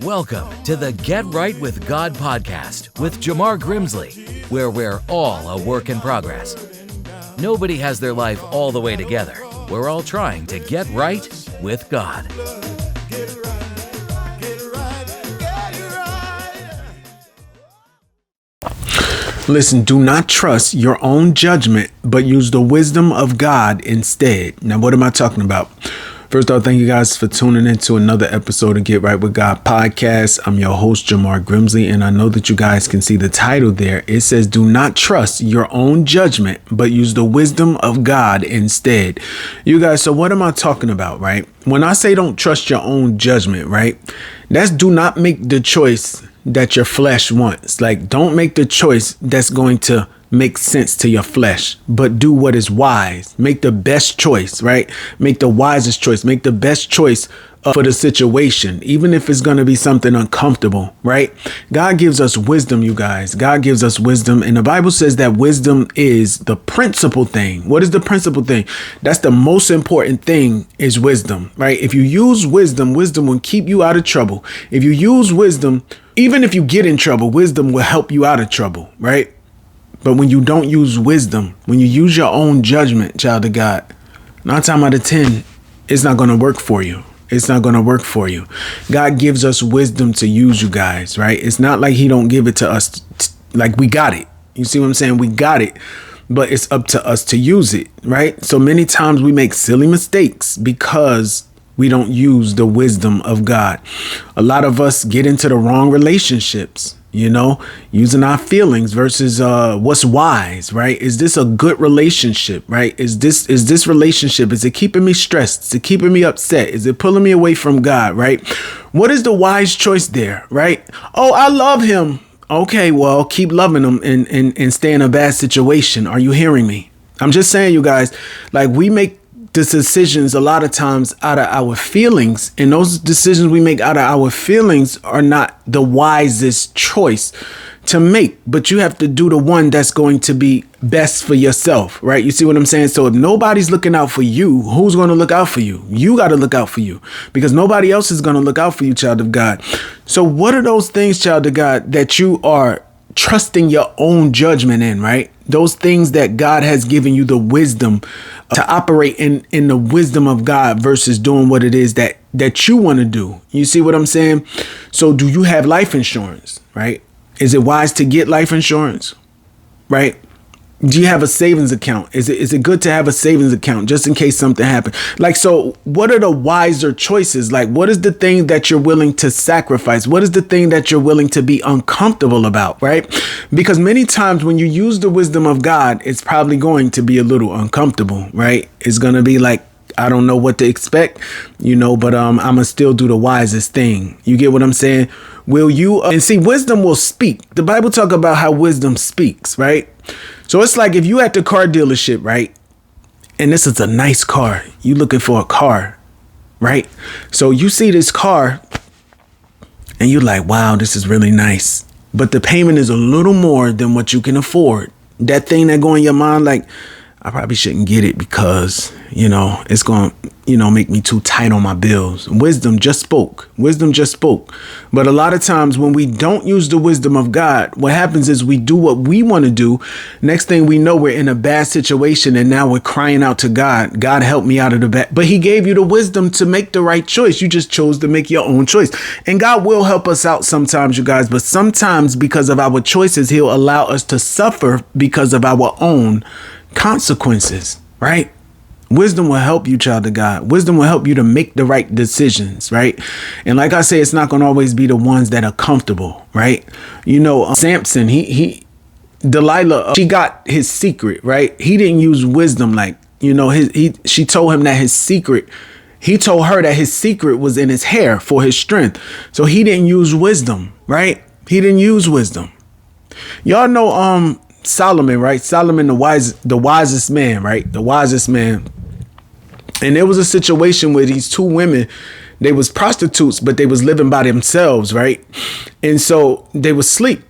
Welcome to the Get Right with God podcast with Jamar Grimsley, where we're all a work in progress. Nobody has their life all the way together. We're all trying to get right with God. Listen, do not trust your own judgment, but use the wisdom of God instead. Now, what am I talking about? First off, thank you guys for tuning in to another episode of Get Right with God podcast. I'm your host, Jamar Grimsley, and I know that you guys can see the title there. It says, do not trust your own judgment, but use the wisdom of God instead. You guys, so what am I talking about, right? When I say don't trust your own judgment, right? That's do not make the choice that your flesh wants. Like, don't make the choice that's going to make sense to your flesh, but do what is wise. Make the best choice, right? Make the wisest choice. Make the best choice for the situation, even if it's going to be something uncomfortable, right? God gives us wisdom, you guys. God gives us wisdom. And the Bible says that wisdom is the principal thing. What is the principal thing? That's the most important thing is wisdom, right? If you use wisdom, wisdom will keep you out of trouble. If you use wisdom, even if you get in trouble, wisdom will help you out of trouble, right? But when you don't use wisdom, when you use your own judgment, child of God, 9 times out of 10, it's not going to work for you. It's not going to work for you. God gives us wisdom to use, you guys, right? It's not like he don't give it to us like we got it. You see what I'm saying? We got it, but it's up to us to use it, right? So many times we make silly mistakes because we don't use the wisdom of God. A lot of us get into the wrong relationships, you know, using our feelings versus what's wise, right? Is this a good relationship, right? Is this relationship, is it keeping me stressed? Is it keeping me upset? Is it pulling me away from God, right? What is the wise choice there, right? Oh, I love him. Okay, well, keep loving him and stay in a bad situation. Are you hearing me? I'm just saying, you guys, like we make the decisions a lot of times out of our feelings, and those decisions we make out of our feelings are not the wisest choice to make, but you have to do the one that's going to be best for yourself, right? You see what I'm saying? So if nobody's looking out for you, who's going to look out for you? You got to look out for you, because nobody else is going to look out for you, child of God. So what are those things, child of God, that you are trusting your own judgment in, right? Those things that God has given you the wisdom to operate in the wisdom of God versus doing what it is that you want to do. You see what I'm saying? So do you have life insurance, right? Is it wise to get life insurance, right? Do you have a savings account? Is it good to have a savings account just in case something happens? Like, so what are the wiser choices? Like, what is the thing that you're willing to sacrifice? What is the thing that you're willing to be uncomfortable about, right? Because many times when you use the wisdom of God, it's probably going to be a little uncomfortable, right? It's going to be like, I don't know what to expect, you know, but I'm going to still do the wisest thing. You get what I'm saying? Will you? And see, wisdom will speak. The Bible talk about how wisdom speaks, right? So it's like if you at the car dealership, right? And this is a nice car. You looking for a car, right? So you see this car and you're like, wow, this is really nice. But the payment is a little more than what you can afford. That thing that go in your mind, like, I probably shouldn't get it because, you know, it's going to, you know, make me too tight on my bills. Wisdom just spoke. Wisdom just spoke. But a lot of times when we don't use the wisdom of God, what happens is we do what we want to do. Next thing we know, we're in a bad situation and now we're crying out to God. God, help me out of the bad. But he gave you the wisdom to make the right choice. You just chose to make your own choice. And God will help us out sometimes, you guys. But sometimes because of our choices, he'll allow us to suffer because of our own consequences, right? Wisdom will help you, child of God. Wisdom will help you to make the right decisions, right? And like I say, it's not going to always be the ones that are comfortable, right? You know, Samson, Delilah, she got his secret, right? He didn't use wisdom, like, you know, she told him that his secret, he told her that his secret was in his hair for his strength. So he didn't use wisdom, right? He didn't use wisdom. Y'all know, Solomon, right? Solomon, the wisest man, right? The wisest man. And there was a situation where these two women, they was prostitutes, but they was living by themselves, right? And so they would sleep.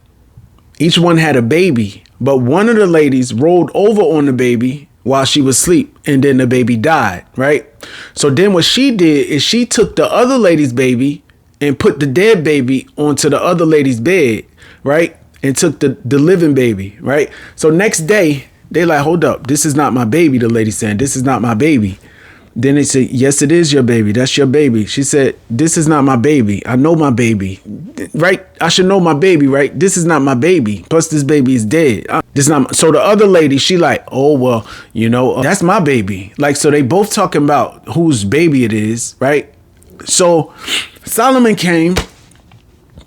Each one had a baby, but one of the ladies rolled over on the baby while she was asleep, and then the baby died, right? So then what she did is she took the other lady's baby and put the dead baby onto the other lady's bed, right? And took the living baby, right? So next day, they like, hold up, this is not my baby. The lady saying, this is not my baby. Then they say, yes, it is your baby. That's your baby. She said, this is not my baby. I know my baby, right? I should know my baby, right? This is not my baby. Plus, this baby is dead. This not. So the other lady, she like, oh, well, that's my baby. Like, so they both talking about whose baby it is, right? So Solomon came.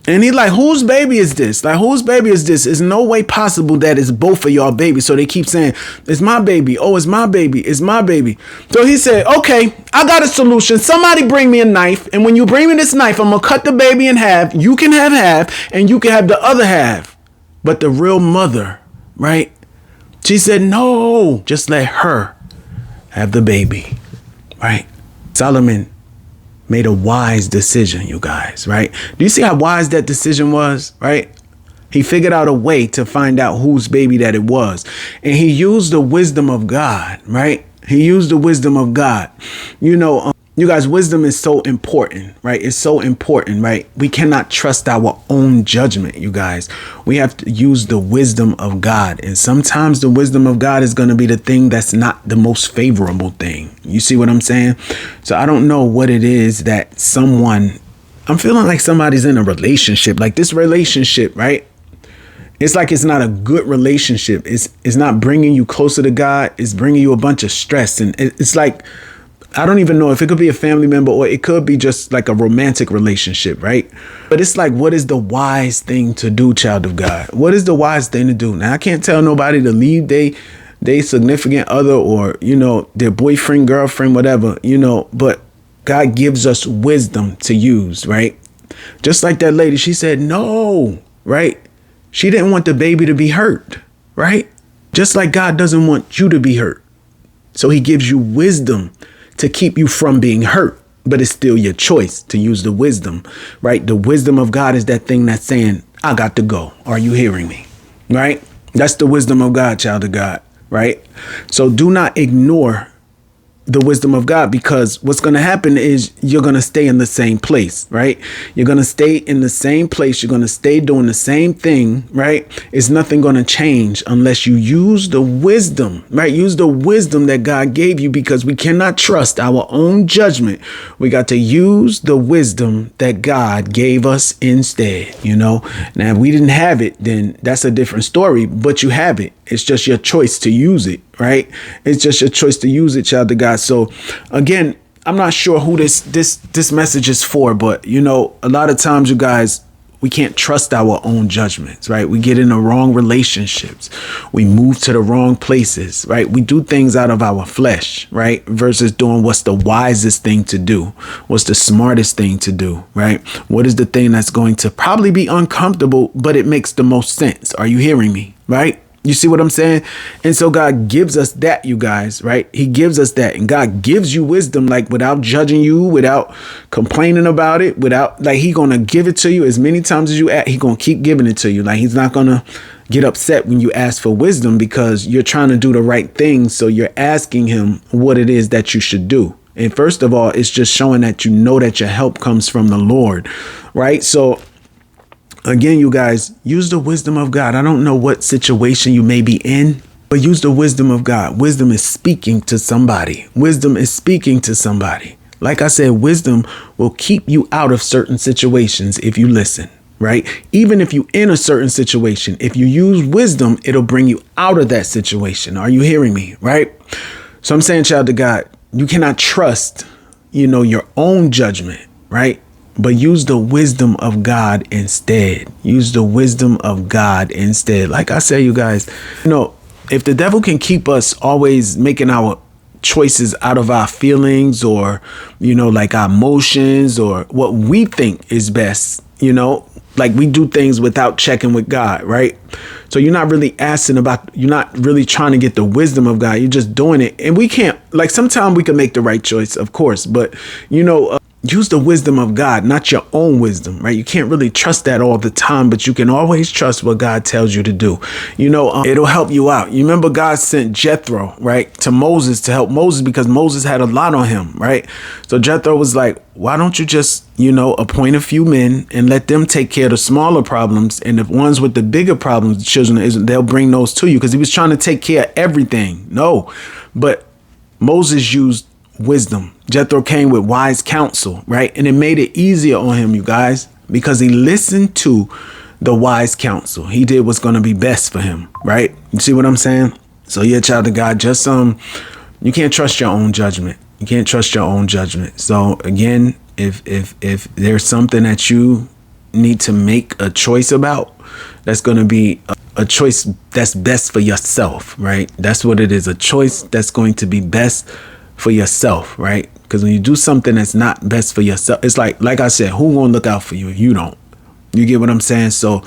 And he like, whose baby is this? Like, whose baby is this? There's no way possible that it's both of y'all babies. So they keep saying, it's my baby. Oh, it's my baby. It's my baby. So he said, okay, I got a solution. Somebody bring me a knife. And when you bring me this knife, I'm going to cut the baby in half. You can have half and you can have the other half. But the real mother, right? She said, no, just let her have the baby, right? Solomon made a wise decision, you guys, right? Do you see how wise that decision was, right? He figured out a way to find out whose baby that it was. And he used the wisdom of God, right? He used the wisdom of God. You guys, wisdom is so important, right? It's so important, right? We cannot trust our own judgment, you guys. We have to use the wisdom of God. And sometimes the wisdom of God is going to be the thing that's not the most favorable thing. You see what I'm saying? So I don't know what it is that I'm feeling like somebody's in a relationship, like this relationship, right? It's like it's not a good relationship. It's not bringing you closer to God. It's bringing you a bunch of stress. And it's like, I don't even know if it could be a family member or it could be just like a romantic relationship, right? But it's like, what is the wise thing to do, child of God? What is the wise thing to do? Now, I can't tell nobody to leave they significant other or, their boyfriend, girlfriend, whatever, but God gives us wisdom to use, right? Just like that lady, she said, no, right? She didn't want the baby to be hurt, right? Just like God doesn't want you to be hurt. So he gives you wisdom to keep you from being hurt, but it's still your choice to use the wisdom, right? The wisdom of God is that thing that's saying, I got to go. Are you hearing me? Right? That's the wisdom of God, child of God, right? So do not ignore the wisdom of God, because what's going to happen is you're going to stay in the same place, right? You're going to stay in the same place. You're going to stay doing the same thing, right? It's nothing going to change unless you use the wisdom, right? Use the wisdom that God gave you, because we cannot trust our own judgment. We got to use the wisdom that God gave us instead, Now, if we didn't have it, then that's a different story, but you have it. It's just your choice to use it, right? It's just your choice to use it, child of God. So again, I'm not sure who this message is for, but a lot of times, you guys, we can't trust our own judgments, right? We get in the wrong relationships. We move to the wrong places, right? We do things out of our flesh, right? Versus doing what's the wisest thing to do. What's the smartest thing to do, right? What is the thing that's going to probably be uncomfortable, but it makes the most sense? Are you hearing me, right? You see what I'm saying? And so God gives us that, you guys, right? He gives us that. And God gives you wisdom, like without judging you, without complaining about it, he going to give it to you as many times as you ask. He going to keep giving it to you. Like, he's not going to get upset when you ask for wisdom, because you're trying to do the right thing. So you're asking him what it is that you should do. And first of all, it's just showing that you know that your help comes from the Lord, right? So again, you guys, use the wisdom of God. I don't know what situation you may be in, but use the wisdom of God. Wisdom is speaking to somebody. Wisdom is speaking to somebody. Like I said, wisdom will keep you out of certain situations if you listen, right? Even if you're in a certain situation, if you use wisdom, it'll bring you out of that situation. Are you hearing me, right? So I'm saying, child of God, you cannot trust, your own judgment, right? But use the wisdom of God instead. Use the wisdom of God instead. Like I said, you guys, if the devil can keep us always making our choices out of our feelings or, like our emotions or what we think is best, like we do things without checking with God, right? So you're not really you're not really trying to get the wisdom of God. You're just doing it. And we can't, like, sometimes we can make the right choice, of course, but use the wisdom of God, not your own wisdom, right? You can't really trust that all the time, but you can always trust what God tells you to do. It'll help you out. You remember God sent Jethro, right, to Moses to help Moses because Moses had a lot on him, right? So Jethro was like, why don't you just, appoint a few men and let them take care of the smaller problems, and the ones with the bigger problems, the children of Israel, they'll bring those to you, because he was trying to take care of everything. No, but Moses used wisdom. Jethro came with wise counsel, right? And it made it easier on him, you guys, because he listened to the wise counsel. He did what's going to be best for him, right? You see what I'm saying? So yeah, child of God, just you can't trust your own judgment. You can't trust your own judgment. So again, if there's something that you need to make a choice about, that's going to be a choice that's best for yourself, right? That's what it is. A choice that's going to be best for yourself, right? Because when you do something that's not best for yourself, it's like I said, who gonna look out for you if you don't? You get what I'm saying? So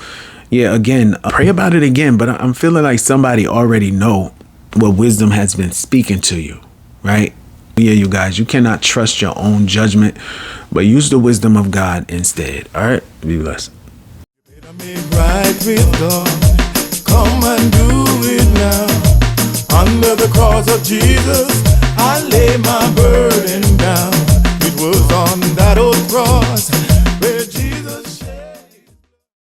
yeah, again, pray about it again, but I'm feeling like somebody already know what wisdom has been speaking to you, right? Yeah, you guys, you cannot trust your own judgment, but use the wisdom of God instead. All right, be blessed. Right with God, come and do it now. Under the cross of Jesus, I lay my burden